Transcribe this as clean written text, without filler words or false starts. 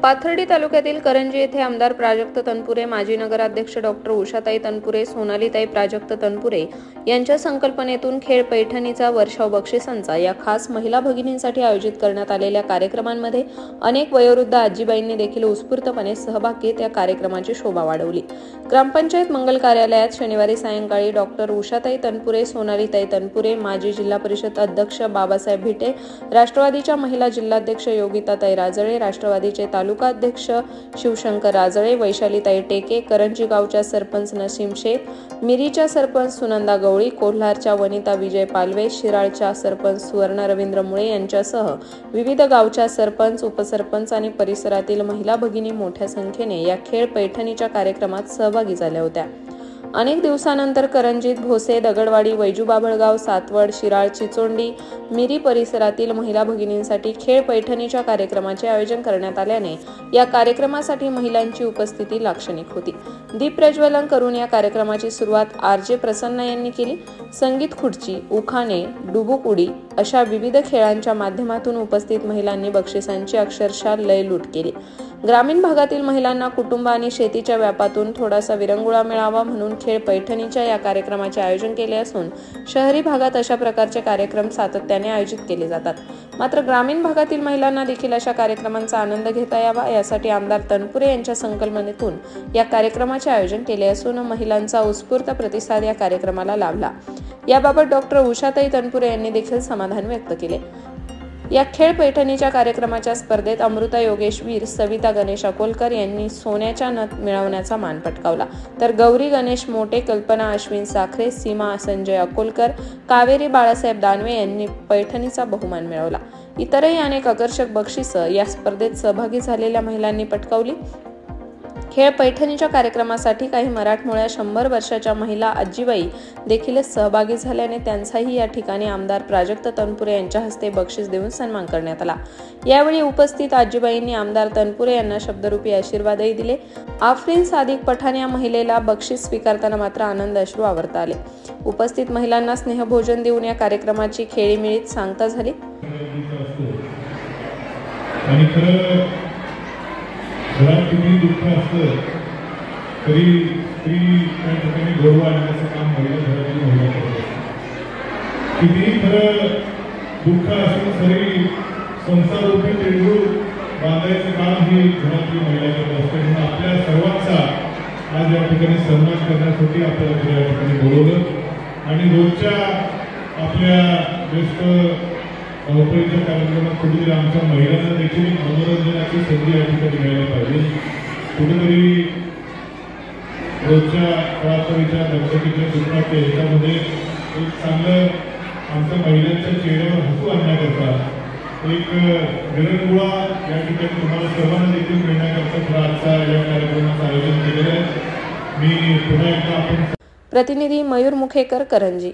पाथर्डी तालुक्यातील करंजी येथे आमदार प्राजक्त तनपुरे, माजी नगराध्यक्ष डॉक्टर उषाताई तनपुरे, सोनालीताई प्राजक्त तनपुरे यांच्या संकल्पनेतून खेळ पैठणीचा वर्षाव बक्षिसांचा या खास महिला भगिनींसाठी आयोजित करण्यात आलेल्या कार्यक्रमांमध्ये अनेक वयोवृद्ध आजीबाईंनी देखील उत्स्फूर्तपणे सहभाग घेत या कार्यक्रमाची शोभा वाढवली। ग्रामपंचायत मंगल कार्यालयात शनिवारी सायंकाळी डॉक्टर उषाताई तनपुरे, सोनालीताई तनपुरे, माजी जिल्हा परिषद अध्यक्ष बाबासाहेब भिटे, राष्ट्रवादीच्या महिला जिल्हाध्यक्ष योगिताताई राजळे, राष्ट्रवादीचे तालुका अध्यक्ष शिवशंकर राजळे, वैशालीताई टेके, करंजी गावच्या सरपंच नसीम शेख, मिरीच्या सरपंच सुनंदा गवळी, कोल्हारच्या वनिता विजय पालवे, शिराळच्या सरपंच सुवर्ण रवींद्र मुळे यांच्यासह विविध गावच्या सरपंच, उपसरपंच आणि परिसरातील महिला भगिनी मोठ्या संख्येने या खेळ पैठणीच्या कार्यक्रमात सहभागी झाल्या होत्या। अनेक दिवसानंतर करंजीत, भोसे, दगडवाडी, वैजूबाभळगाव, सातवड, शिराळ, चिचोंडी, मिरी परिसरातील महिला भगिनींसाठी खेळ पैठणीच्या कार्यक्रमाचे आयोजन करण्यात आल्याने या कार्यक्रमासाठी महिलांची उपस्थिती लाक्षणिक होती। दीप प्रज्वलन करून या कार्यक्रमाची सुरुवात RJ प्रसन्ना यांनी केली। संगीत खुर्ची, उखाणे, डुबुक उडी अशा विविध खेळांच्या माध्यमातून उपस्थित महिलांनी बक्षिसांची अक्षरशः लयलूट केली। ग्रामीण भागातील महिलांना कुटुंब आणि शेतीच्या व्यापातून थोडासा विरंगुळा मिळावा म्हणून खेळ पैठणीच्या या कार्यक्रमाचे आयोजन केले असून शहरी भागात अशा प्रकारचे कार्यक्रम सातत्याने आयोजित केले जातात। मात्र ग्रामीण भागातील महिलांना देखील अशा कार्यक्रमांचा आनंद घेता यावा यासाठी आमदार तनपुरे यांच्या संकल्पनेतून या कार्यक्रमाचे आयोजन केले असून महिलांचा उत्स्फूर्त प्रतिसाद या कार्यक्रमाला लाभला। याबाबत डॉक्टर उषाताई तनपुरे यांनी देखील समाधान व्यक्त केले। या खेळ पैठणीच्या कार्यक्रमाच्या स्पर्धेत अमृता योगेश वीर, सविता गणेश अकोलकर यांनी सोन्याच्या नथ मिळवण्याचा मान पटकावला, तर गौरी गणेश मोटे, कल्पना अश्विन साखरे, सीमा संजय अकोलकर, कावेरी बाळासाहेब दानवे यांनी पैठणीचा बहुमान मिळवला। इतरही अनेक आकर्षक बक्षिसं या स्पर्धेत सहभागी झालेल्या महिलांनी पटकावली। खेळ पैठणीच्या कार्यक्रमासाठी काही मराठमोळ्या 100 वर्षाच्या महिला आजीबाई देखील सहभागी झाल्याने त्यांचाही या ठिकाणी आमदार प्राजक्त तनपुरे यांच्या हस्ते बक्षीस देऊन सन्मान करण्यात आला। यावेळी उपस्थित आजीबाईंनी आमदार तनपुरे यांना शब्दरूपी आशीर्वादही दिले। आफरीन सादिक पठाण या महिलेला बक्षीस स्वीकारताना मात्र आनंद अश्रू आवरता आले। उपस्थित महिलांना स्नेहभोजन देऊन या कार्यक्रमाची खेळीमेळीत सांगता झाली। घरात किती दुःख असतं तरी स्त्री त्या ठिकाणी गोडवा आणण्याचं काम घरातील महिला करतात। कितीही खरं दुःख असून तरी संसाररूपी तिळगुळ बांधायचं काम ही घरातली महिला करत असते। म्हणून आपल्या सर्वांचा आज या ठिकाणी सन्मान करण्यासाठी आपल्याला या ठिकाणी बोलवलं आणि रोजच्या आपल्या व्यस्त धावपळीच्या कार्यक्रमात कुठेतरी आमच्या महिलांना देखील मनोरंजनाची संधी या ठिकाणी मिळायला पाहिजे। कुठेतरी रोजच्या पळापळीच्या दक्षतेच्या दुःखाच्या ह्याच्यामध्ये एक चांगलं आमच्या महिलांच्या चेहऱ्यावर हसू आणण्याकरता एक विरंगुळा या ठिकाणी तुम्हाला सर्वांना देखील मिळण्याकरता आजचा या कार्यक्रमाचं आयोजन केलेलं आहे। मी पुन्हा एकदा आपण प्रतिनिधी मयूर मुखेकर, करंजी।